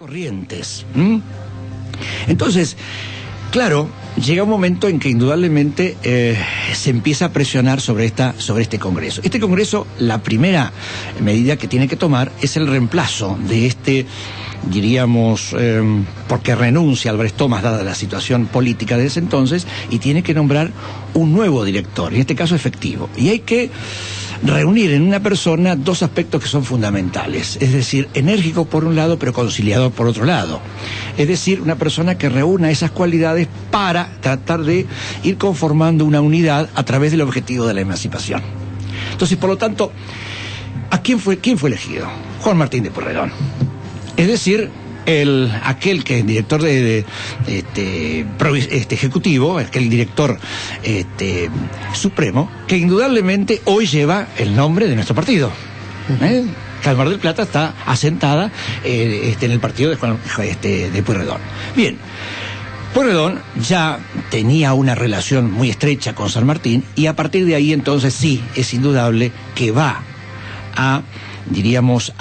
Corrientes. Entonces, claro, llega un momento en que indudablemente se empieza a presionar sobre este Congreso. Este Congreso, la primera medida que tiene que tomar es el reemplazo de este, diríamos, porque renuncia Albrecht Thomas dada la situación política de ese entonces, y tiene que nombrar un nuevo director, en este caso efectivo. Y hay que reunir en una persona dos aspectos que son fundamentales, es decir, enérgico por un lado, pero conciliador por otro lado. Es decir, una persona que reúna esas cualidades para tratar de ir conformando una unidad a través del objetivo de la emancipación. Entonces, por lo tanto, quién fue elegido? Juan Martín de Pueyrredón. Es decir, aquel que es director ejecutivo, aquel director supremo, que indudablemente hoy lleva el nombre de nuestro partido. Mar del Plata está asentada en el partido de Pueyrredón. Bien, Pueyrredón ya tenía una relación muy estrecha con San Martín, y a partir de ahí entonces sí, es indudable que va a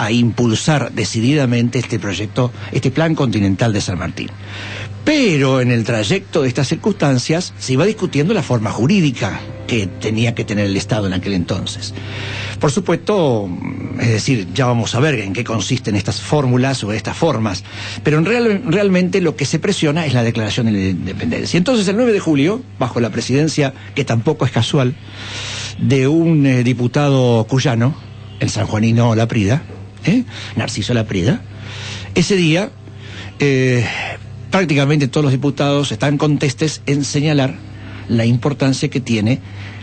impulsar decididamente este proyecto, este plan continental de San Martín. Pero en el trayecto de estas circunstancias se iba discutiendo la forma jurídica que tenía que tener el Estado en aquel entonces. Por supuesto, es decir, ya vamos a ver en qué consisten estas fórmulas o estas formas, pero realmente lo que se presiona es la declaración de la independencia. Entonces, el 9 de julio, bajo la presidencia, que tampoco es casual, de un diputado cuyano, el sanjuanino Laprida, Narciso Laprida, ese día prácticamente todos los diputados están contestes en señalar la importancia que tiene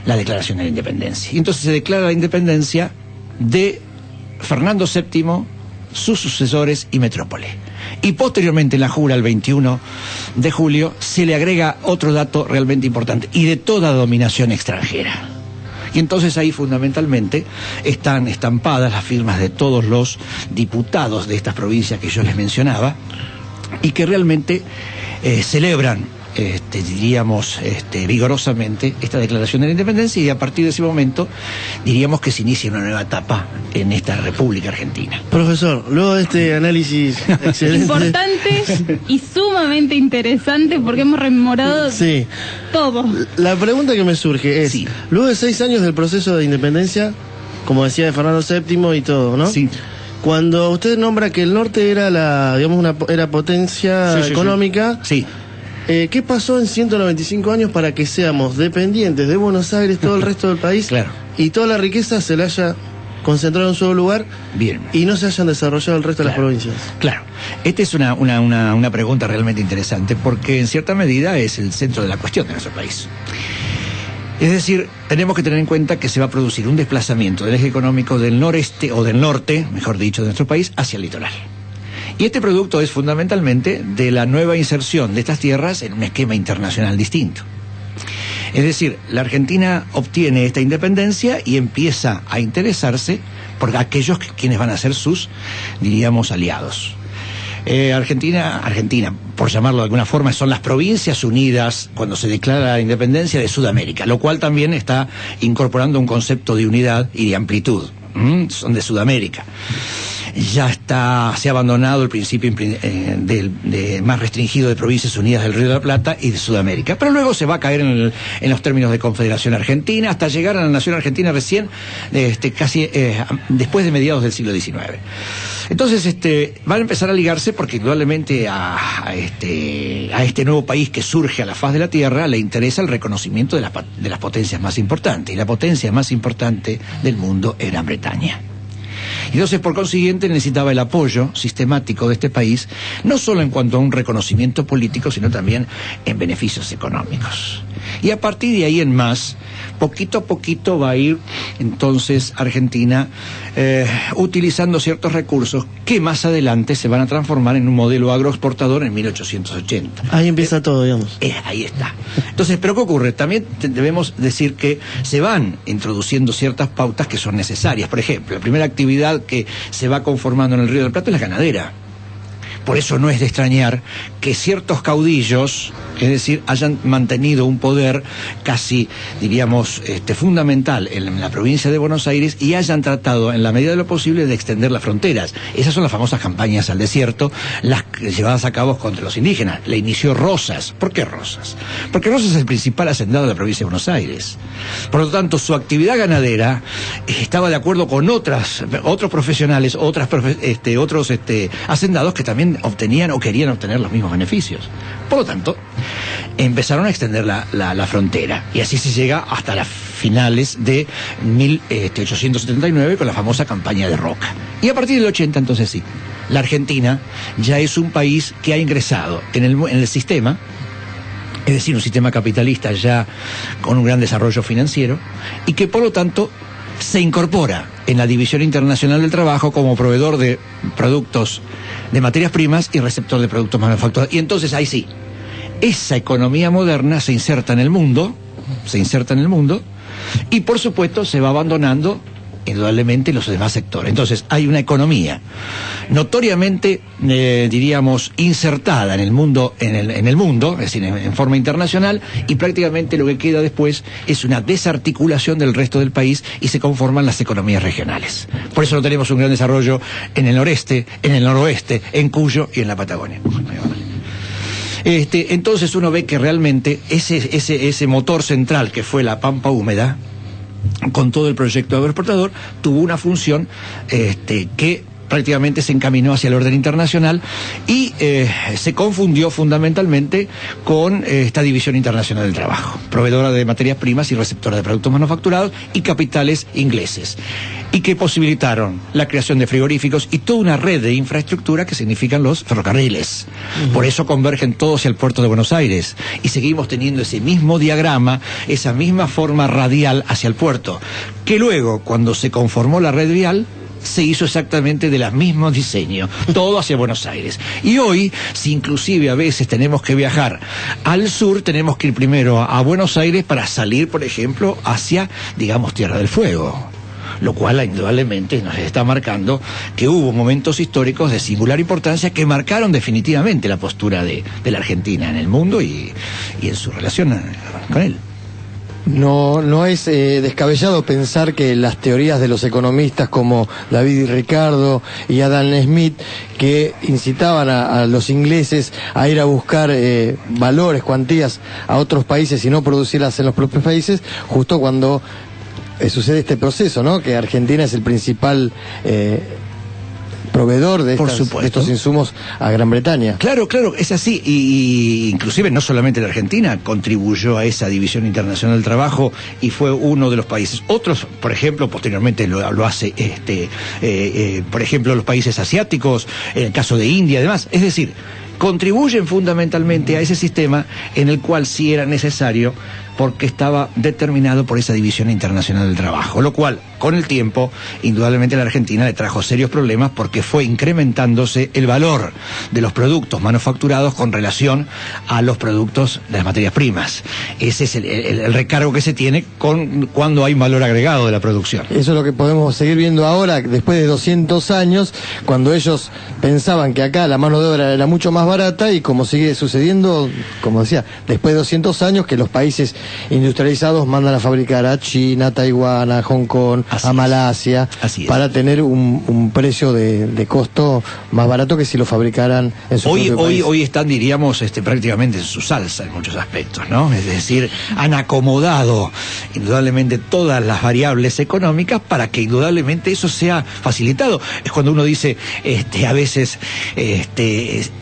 la declaración de la independencia. Y entonces se declara la independencia de Fernando VII, sus sucesores y metrópole. Y posteriormente en la jura, el 21 de julio, se le agrega otro dato realmente importante: y de toda dominación extranjera. Y entonces ahí fundamentalmente están estampadas las firmas de todos los diputados de estas provincias que yo les mencionaba, y que realmente celebran, vigorosamente esta declaración de la independencia, y a partir de ese momento diríamos que se inicia una nueva etapa en esta República Argentina. Profesor, luego de este análisis excelente, importante y sumamente interesante, porque hemos rememorado todo. La pregunta que me surge es, luego de 6 años del proceso de independencia, como decía, de Fernando VII y todo, ¿no? Sí. Cuando usted nombra que el norte era era potencia económica, sí. ¿Qué pasó en 195 años para que seamos dependientes de Buenos Aires, todo el resto del país, claro, y toda la riqueza se la haya concentrado en un solo lugar? Bien. Y no se hayan desarrollado el resto de las provincias? Claro. Esta es una pregunta realmente interesante, porque en cierta medida es el centro de la cuestión de nuestro país. Es decir, tenemos que tener en cuenta que se va a producir un desplazamiento del eje económico del noreste, o del norte, mejor dicho, de nuestro país, hacia el litoral. Y este producto es fundamentalmente de la nueva inserción de estas tierras en un esquema internacional distinto. Es decir, la Argentina obtiene esta independencia y empieza a interesarse por aquellos quienes van a ser sus, diríamos, aliados. Argentina, por llamarlo de alguna forma, son las Provincias Unidas cuando se declara la independencia de Sudamérica, lo cual también está incorporando un concepto de unidad y de amplitud. Son de Sudamérica. Ya se ha abandonado el principio más restringido de Provincias Unidas del Río de la Plata y de Sudamérica, pero luego se va a caer en los términos de Confederación Argentina, hasta llegar a la Nación Argentina recién, casi después de mediados del siglo XIX. Entonces van a empezar a ligarse, porque indudablemente a este nuevo país que surge a la faz de la tierra le interesa el reconocimiento de las potencias más importantes, y la potencia más importante del mundo era Gran Bretaña. Y entonces, por consiguiente, necesitaba el apoyo sistemático de este país, no solo en cuanto a un reconocimiento político, sino también en beneficios económicos. Y a partir de ahí en más, poquito a poquito va a ir entonces Argentina utilizando ciertos recursos que más adelante se van a transformar en un modelo agroexportador en 1880. Ahí empieza todo, digamos. Ahí está. Entonces, ¿pero qué ocurre? También debemos decir que se van introduciendo ciertas pautas que son necesarias. Por ejemplo, la primera actividad que se va conformando en el Río de la Plata es la ganadera. Por eso no es de extrañar que ciertos caudillos, es decir, hayan mantenido un poder casi, diríamos, fundamental en la provincia de Buenos Aires y hayan tratado, en la medida de lo posible, de extender las fronteras. Esas son las famosas campañas al desierto, las llevadas a cabo contra los indígenas. Le inició Rosas. ¿Por qué Rosas? Porque Rosas es el principal hacendado de la provincia de Buenos Aires. Por lo tanto, su actividad ganadera estaba de acuerdo con otros profesionales, otros hacendados que también obtenían o querían obtener los mismos beneficios. Por lo tanto, empezaron a extender la frontera y así se llega hasta las finales de 1879 con la famosa campaña de Roca. Y a partir del 80, entonces sí, la Argentina ya es un país que ha ingresado en el sistema, es decir, un sistema capitalista ya con un gran desarrollo financiero y que por lo tanto se incorpora en la División Internacional del Trabajo como proveedor de productos de materias primas y receptor de productos manufacturados. Y entonces ahí sí, esa economía moderna se inserta en el mundo y por supuesto se va abandonando indudablemente los demás sectores. Entonces hay una economía notoriamente, diríamos, insertada en el mundo, en el mundo, es decir, en forma internacional, y prácticamente lo que queda después es una desarticulación del resto del país y se conforman las economías regionales. Por eso no tenemos un gran desarrollo en el noreste, en el noroeste, en Cuyo y en la Patagonia. Entonces uno ve que realmente ese motor central que fue la Pampa Húmeda, con todo el proyecto agroexportador, tuvo una función que prácticamente se encaminó hacia el orden internacional y se confundió fundamentalmente con esta División Internacional del Trabajo, proveedora de materias primas y receptora de productos manufacturados y capitales ingleses, y que posibilitaron la creación de frigoríficos y toda una red de infraestructura que significan los ferrocarriles. Por eso convergen todos hacia el puerto de Buenos Aires y seguimos teniendo ese mismo diagrama, esa misma forma radial hacia el puerto, que luego, cuando se conformó la red vial, se hizo exactamente del mismo diseño, todo hacia Buenos Aires. Y hoy, si inclusive a veces tenemos que viajar al sur, tenemos que ir primero a Buenos Aires para salir, por ejemplo, hacia, digamos, Tierra del Fuego. Lo cual indudablemente nos está marcando que hubo momentos históricos de singular importancia que marcaron definitivamente la postura de la Argentina en el mundo y en su relación con él. No es descabellado pensar que las teorías de los economistas como David y Ricardo y Adam Smith, que incitaban a los ingleses a ir a buscar valores, cuantías a otros países y no producirlas en los propios países, justo cuando sucede este proceso, ¿no? Que Argentina es el principal proveedor de estos insumos a Gran Bretaña. Claro, es así, y inclusive no solamente la Argentina contribuyó a esa División Internacional del Trabajo y fue uno de los países. Otros, por ejemplo, posteriormente lo hace, por ejemplo, los países asiáticos, en el caso de India, además. Es decir, contribuyen fundamentalmente a ese sistema en el cual sí era necesario, porque estaba determinado por esa División Internacional del Trabajo, lo cual, con el tiempo, indudablemente a la Argentina le trajo serios problemas porque fue incrementándose el valor de los productos manufacturados con relación a los productos de las materias primas. Ese es el recargo que se tiene cuando hay valor agregado de la producción. Eso es lo que podemos seguir viendo ahora, después de 200 años, cuando ellos pensaban que acá la mano de obra era mucho más barata, y como sigue sucediendo, como decía, después de 200 años que los países industrializados mandan a fabricar a China, a Taiwán, a Hong Kong, a Malasia, para tener un precio de costo más barato que si lo fabricaran en su propio país. Hoy están, diríamos, prácticamente en su salsa en muchos aspectos, ¿no? Es decir, han acomodado indudablemente todas las variables económicas para que indudablemente eso sea facilitado. Es cuando uno dice, a veces,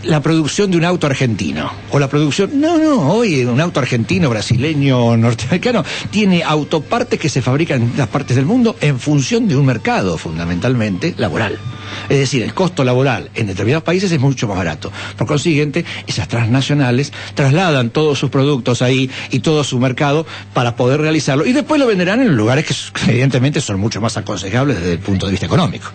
la producción de un auto argentino, o la producción, hoy un auto argentino, brasileño, norteamericano, tiene autopartes que se fabrican en las partes del mundo en función de un mercado fundamentalmente laboral. Es decir, el costo laboral en determinados países es mucho más barato. Por consiguiente, esas transnacionales trasladan todos sus productos ahí y todo su mercado para poder realizarlo, y después lo venderán en lugares que evidentemente son mucho más aconsejables desde el punto de vista económico.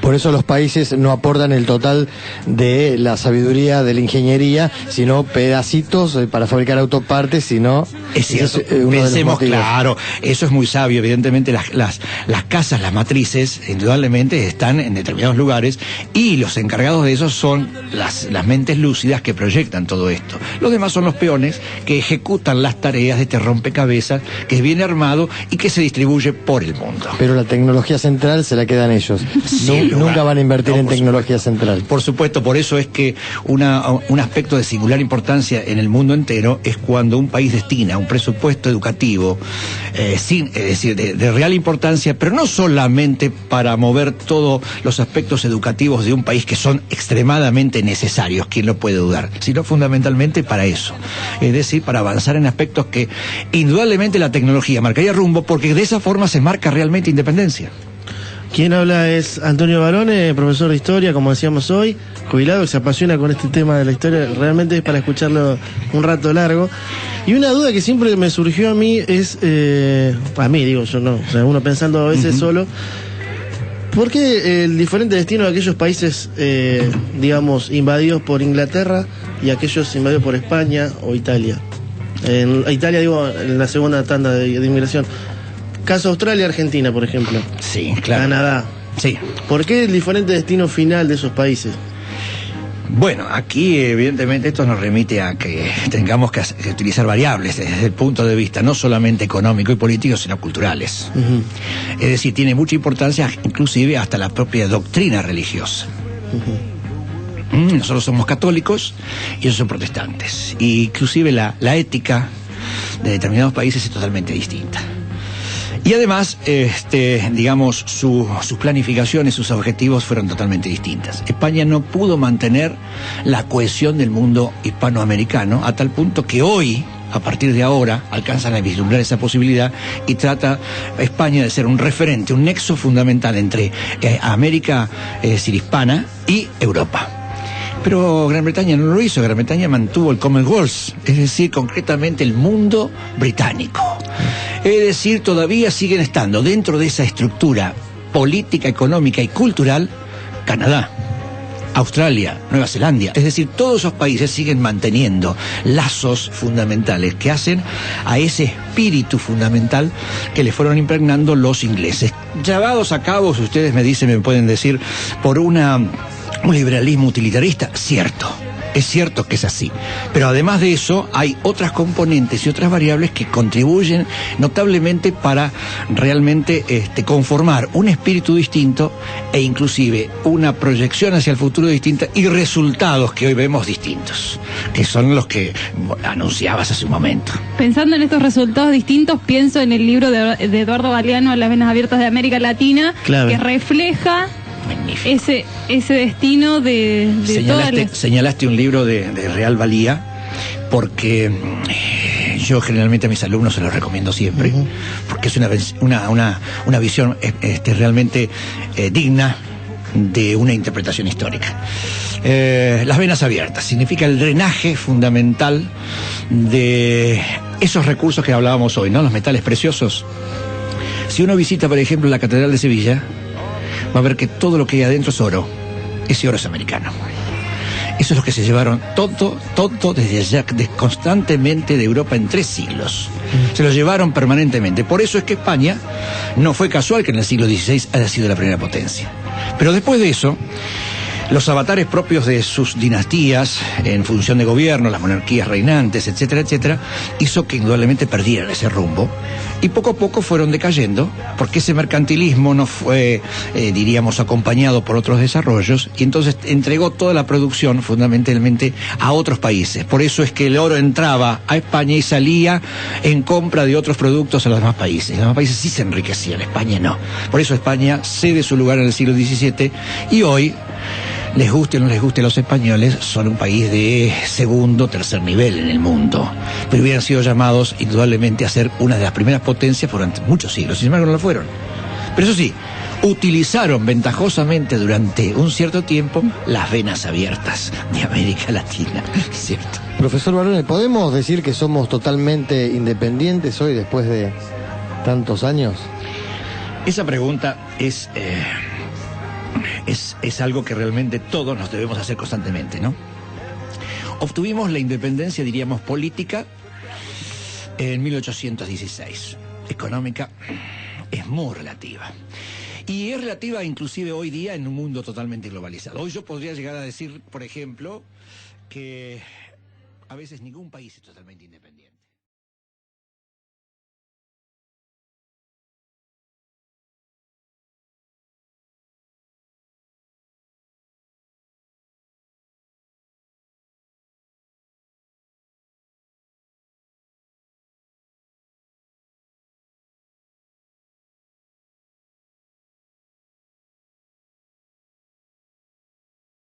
Por eso los países no aportan el total de la sabiduría, de la ingeniería, sino pedacitos para fabricar autopartes, sino... Es cierto, pensemos, claro, eso es muy sabio. Evidentemente las casas, las matrices, indudablemente están en determinados lugares, y los encargados de eso son las mentes lúcidas que proyectan todo esto. Los demás son los peones que ejecutan las tareas de este rompecabezas que viene armado y que se distribuye por el mundo. Pero la tecnología central se la quedan ellos. Nunca van a invertir en tecnología central. Por supuesto, por eso es que un aspecto de singular importancia en el mundo entero es cuando un país destina un presupuesto educativo es decir, de real importancia, pero no solamente para mover todos los aspectos educativos de un país que son extremadamente necesarios, quien lo puede dudar, sino fundamentalmente para eso, es decir, para avanzar en aspectos que indudablemente la tecnología marcaría rumbo, porque de esa forma se marca realmente independencia. Quien habla es Antonio Barone, profesor de historia, como decíamos hoy, jubilado, que se apasiona con este tema de la historia. Realmente es para escucharlo un rato largo. Y una duda que siempre me surgió a mí es, a mí digo yo no, o sea, uno pensando a veces solo, ¿por qué el diferente destino de aquellos países, digamos, invadidos por Inglaterra y aquellos invadidos por España o Italia? En Italia, digo, en la segunda tanda de inmigración. Caso Australia, Argentina, por ejemplo. Sí, claro. Canadá. Sí. ¿Por qué el diferente destino final de esos países? Bueno, aquí evidentemente esto nos remite a que tengamos que utilizar variables desde el punto de vista no solamente económico y político, sino culturales. Es decir, tiene mucha importancia inclusive hasta la propia doctrina religiosa. Nosotros somos católicos y ellos son protestantes. Y inclusive la ética de determinados países es totalmente distinta. Y además, digamos, sus planificaciones, sus objetivos fueron totalmente distintas. España no pudo mantener la cohesión del mundo hispanoamericano a tal punto que hoy, a partir de ahora, alcanzan a vislumbrar esa posibilidad y trata España de ser un referente, un nexo fundamental entre América hispana y Europa. Pero Gran Bretaña no lo hizo. Gran Bretaña mantuvo el Commonwealth, es decir, concretamente el mundo británico. Es decir, todavía siguen estando dentro de esa estructura política, económica y cultural Canadá, Australia, Nueva Zelanda. Es decir, todos esos países siguen manteniendo lazos fundamentales que hacen a ese espíritu fundamental que le fueron impregnando los ingleses. Llevados a cabo, si ustedes me pueden decir, por un liberalismo utilitarista, cierto. Es cierto que es así, pero además de eso hay otras componentes y otras variables que contribuyen notablemente para realmente conformar un espíritu distinto e inclusive una proyección hacia el futuro distinta y resultados que hoy vemos distintos, que son los que anunciabas hace un momento. Pensando en estos resultados distintos, pienso en el libro de Eduardo Galeano, Las venas abiertas de América Latina, claro, que refleja ese destino de señalaste un libro de real valía, porque yo generalmente a mis alumnos se los recomiendo siempre, porque es una visión realmente digna de una interpretación histórica. Las venas abiertas significa el drenaje fundamental de esos recursos que hablábamos hoy, ¿no? Los metales preciosos. Si uno visita, por ejemplo, la Catedral de Sevilla, va a ver que todo lo que hay adentro es oro. Ese oro es americano. Eso es lo que se llevaron todo desde allá, constantemente de Europa en 3 siglos. Se lo llevaron permanentemente. Por eso es que España no fue casual que en el siglo XVI haya sido la primera potencia. Pero después de eso, los avatares propios de sus dinastías, en función de gobierno, las monarquías reinantes, etcétera, etcétera, hizo que indudablemente perdieran ese rumbo. Y poco a poco fueron decayendo, porque ese mercantilismo no fue, diríamos, acompañado por otros desarrollos, y entonces entregó toda la producción fundamentalmente a otros países. Por eso es que el oro entraba a España y salía en compra de otros productos a los demás países. Los demás países sí se enriquecían, España no. Por eso España cede su lugar en el siglo XVII, y hoy, les guste o no les guste a los españoles, son un país de segundo, tercer nivel en el mundo. Pero hubieran sido llamados indudablemente a ser una de las primeras potencias durante muchos siglos. Sin embargo, no lo fueron. Pero eso sí, utilizaron ventajosamente durante un cierto tiempo las venas abiertas de América Latina. ¿Cierto? Profesor Barone, ¿podemos decir que somos totalmente independientes hoy después de tantos años? Esa pregunta es es algo que realmente todos nos debemos hacer constantemente, ¿no? Obtuvimos la independencia, diríamos, política en 1816. Económica es muy relativa. Y es relativa inclusive hoy día en un mundo totalmente globalizado. Hoy yo podría llegar a decir, por ejemplo, que a veces ningún país es totalmente independiente.